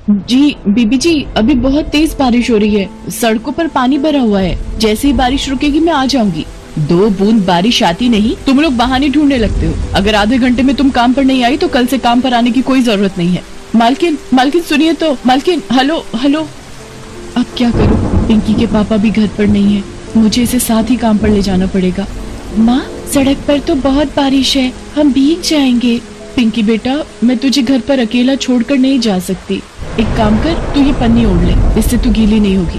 जी बीबी जी, अभी बहुत तेज बारिश हो रही है, सड़कों पर पानी भरा हुआ है। जैसे ही बारिश रुकेगी मैं आ जाऊंगी। 2 बूंद बारिश आती नहीं, तुम लोग बहाने ढूंढने लगते हो। अगर आधे घंटे में तुम काम पर नहीं आई तो कल से काम पर आने की कोई जरूरत नहीं है। मालकिन, मालकिन सुनिए तो। मालकिन, हेलो हेलो। अब क्या करूँ, पिंकी के पापा भी घर पर नहीं है, मुझे इसे साथ ही काम पर ले जाना पड़ेगा। माँ, सड़क पर तो बहुत बारिश है, हम भीग जाएंगे। पिंकी बेटा, मैं तुझे घर पर अकेला छोड़कर नहीं जा सकती। एक काम कर, तू ये पन्नी ओढ़ ले, इससे तू गीली नहीं होगी।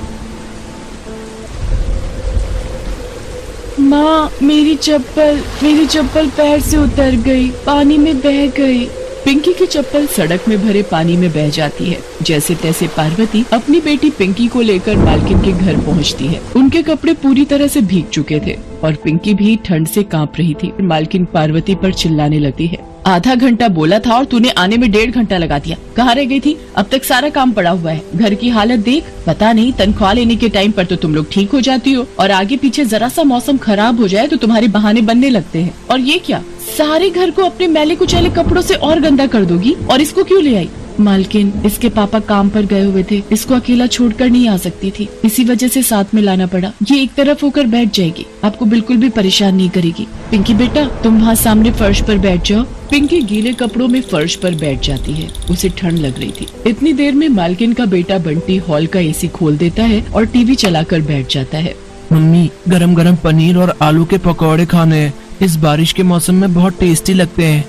माँ, मेरी चप्पल पैर से उतर गई, पानी में बह गई। पिंकी की चप्पल सड़क में भरे पानी में बह जाती है। जैसे तैसे पार्वती अपनी बेटी पिंकी को लेकर मालकिन के घर पहुंचती है। उनके कपड़े पूरी तरह से भीग चुके थे और पिंकी भी ठंड से कांप रही थी। मालकिन पार्वती पर चिल्लाने लगती है, आधा घंटा बोला था और तूने आने में 1.5 घंटा लगा दिया। कहाँ रह गई थी? अब तक सारा काम पड़ा हुआ है। घर की हालत देख। पता नहीं, तनख्वाह लेने के टाइम पर तो तुम लोग ठीक हो जाती हो और आगे पीछे जरा सा मौसम खराब हो जाए तो तुम्हारे बहाने बनने लगते हैं। और ये क्या, सारे घर को अपने मैले कुचैले कपड़ों से और गंदा कर दोगी? और इसको क्यों ले आई? मालकिन, इसके पापा काम पर गए हुए थे, इसको अकेला छोड़कर नहीं आ सकती थी, इसी वजह से साथ में लाना पड़ा। ये एक तरफ होकर बैठ जाएगी, आपको बिल्कुल भी परेशान नहीं करेगी। पिंकी बेटा, तुम वहाँ सामने फर्श पर बैठ जाओ। पिंकी गीले कपड़ों में फर्श पर बैठ जाती है। उसे ठंड लग रही थी। इतनी देर में मालकिन का बेटा बंटी हॉल का एसी खोल देता है और टीवी चलाकर बैठ जाता है। मम्मी, गरम गरम पनीर और आलू के पकौड़े खाने हैं। इस बारिश के मौसम में बहुत टेस्टी लगते हैं।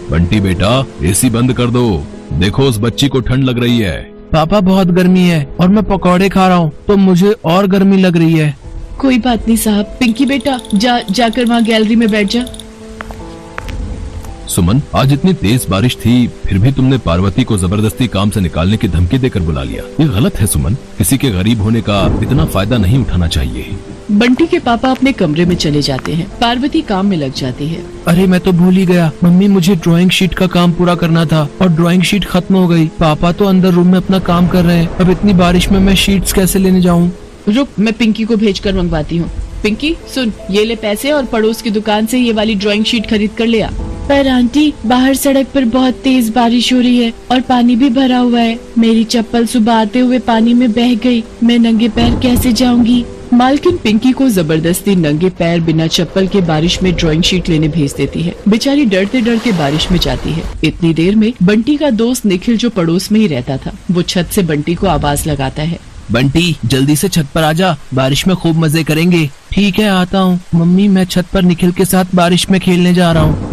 बंटी बेटा, एसी बंद कर दो, देखो उस बच्ची को ठंड लग रही है। पापा, बहुत गर्मी है और मैं पकौड़े खा रहा हूँ तो मुझे और गर्मी लग रही है। कोई बात नहीं साहब। पिंकी बेटा, जाकर वहाँ गैलरी में बैठ जा। सुमन, आज इतनी तेज बारिश थी फिर भी तुमने पार्वती को जबरदस्ती काम से निकालने की धमकी देकर बुला लिया। ये गलत है सुमन, किसी के गरीब होने का इतना फायदा नहीं उठाना चाहिए। बंटी के पापा अपने कमरे में चले जाते हैं। पार्वती काम में लग जाती है। अरे मैं तो भूल ही गया, मम्मी मुझे ड्राइंग शीट का काम पूरा करना था और ड्राइंग शीट खत्म हो गई। पापा तो अंदर रूम में अपना काम कर रहे हैं, अब इतनी बारिश में मैं शीट्स कैसे लेने जाऊँ? रुक, मैं पिंकी को भेजकर मंगवाती हूँ। पिंकी सुन, ये ले पैसे और पड़ोस की दुकान से ये वाली ड्राइंग शीट खरीद कर ले आ। पर आंटी, बाहर सड़क पर बहुत तेज बारिश हो रही है और पानी भी भरा हुआ है। मेरी चप्पल सुबह आते हुए पानी में बह गई, मैं नंगे पैर कैसे जाऊंगी? मालकिन पिंकी को जबरदस्ती नंगे पैर बिना चप्पल के बारिश में ड्राइंग शीट लेने भेज देती है। बेचारी डरते डरते बारिश में जाती है। इतनी देर में बंटी का दोस्त निखिल, जो पड़ोस में ही रहता था, वो छत से बंटी को आवाज लगाता है, बंटी जल्दी से छत पर आजा, बारिश में खूब मजे करेंगे। ठीक है, आता हूँ। मम्मी, मैं छत पर निखिल के साथ बारिश में खेलने जा रहा हूँ।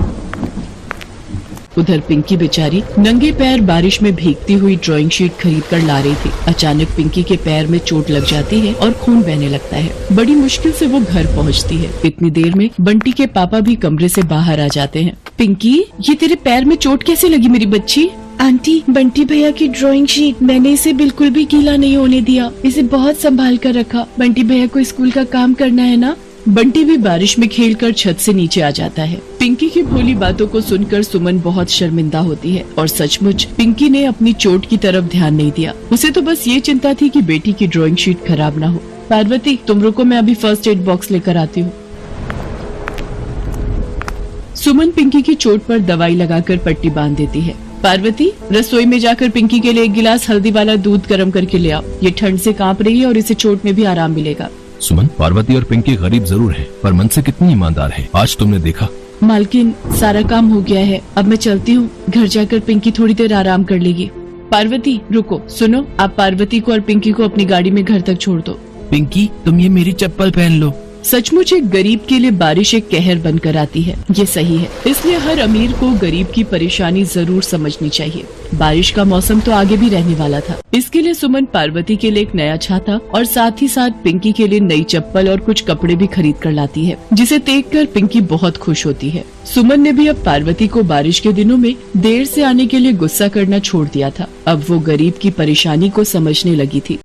उधर पिंकी बेचारी नंगे पैर बारिश में भीगती हुई ड्राइंग शीट खरीद कर ला रही थी। अचानक पिंकी के पैर में चोट लग जाती है और खून बहने लगता है। बड़ी मुश्किल से वो घर पहुंचती है। इतनी देर में बंटी के पापा भी कमरे से बाहर आ जाते हैं। पिंकी, ये तेरे पैर में चोट कैसे लगी मेरी बच्ची? आंटी, बंटी भैया की ड्राइंग शीट, मैंने इसे बिल्कुल भी गीला नहीं होने दिया, इसे बहुत संभाल कर रखा। बंटी भैया को स्कूल का काम करना है ना। बंटी भी बारिश में खेलकर छत से नीचे आ जाता है। पिंकी की भोली बातों को सुनकर सुमन बहुत शर्मिंदा होती है और सचमुच पिंकी ने अपनी चोट की तरफ ध्यान नहीं दिया। उसे तो बस ये चिंता थी कि बेटी की ड्राइंग शीट खराब ना हो। पार्वती, तुम रुको, मैं अभी फर्स्ट एड बॉक्स लेकर आती हूँ। सुमन पिंकी की चोट पर दवाई लगाकर पट्टी बांध देती है। पार्वती, रसोई में जाकर पिंकी के लिए 1 गिलास हल्दी वाला दूध गर्म करके ले आओ। ये ठंड से कांप रही है और इसे चोट में भी आराम मिलेगा। सुमन, पार्वती और पिंकी गरीब जरूर हैं, पर मन से कितनी ईमानदार हैं। आज तुमने देखा। मालकिन, सारा काम हो गया है, अब मैं चलती हूँ। घर जाकर पिंकी थोड़ी देर आराम कर लेगी। पार्वती रुको, सुनो, आप पार्वती को और पिंकी को अपनी गाड़ी में घर तक छोड़ दो। पिंकी, तुम ये मेरी चप्पल पहन लो। सचमुच एक गरीब के लिए बारिश एक कहर बनकर आती है, ये सही है। इसलिए हर अमीर को गरीब की परेशानी जरूर समझनी चाहिए। बारिश का मौसम तो आगे भी रहने वाला था। इसके लिए सुमन पार्वती के लिए एक नया छाता और साथ ही साथ पिंकी के लिए नई चप्पल और कुछ कपड़े भी खरीद कर लाती है, जिसे देखकर पिंकी बहुत खुश होती है। सुमन ने भी अब पार्वती को बारिश के दिनों में देर से आने के लिए गुस्सा करना छोड़ दिया था। अब वो गरीब की परेशानी को समझने लगी थी।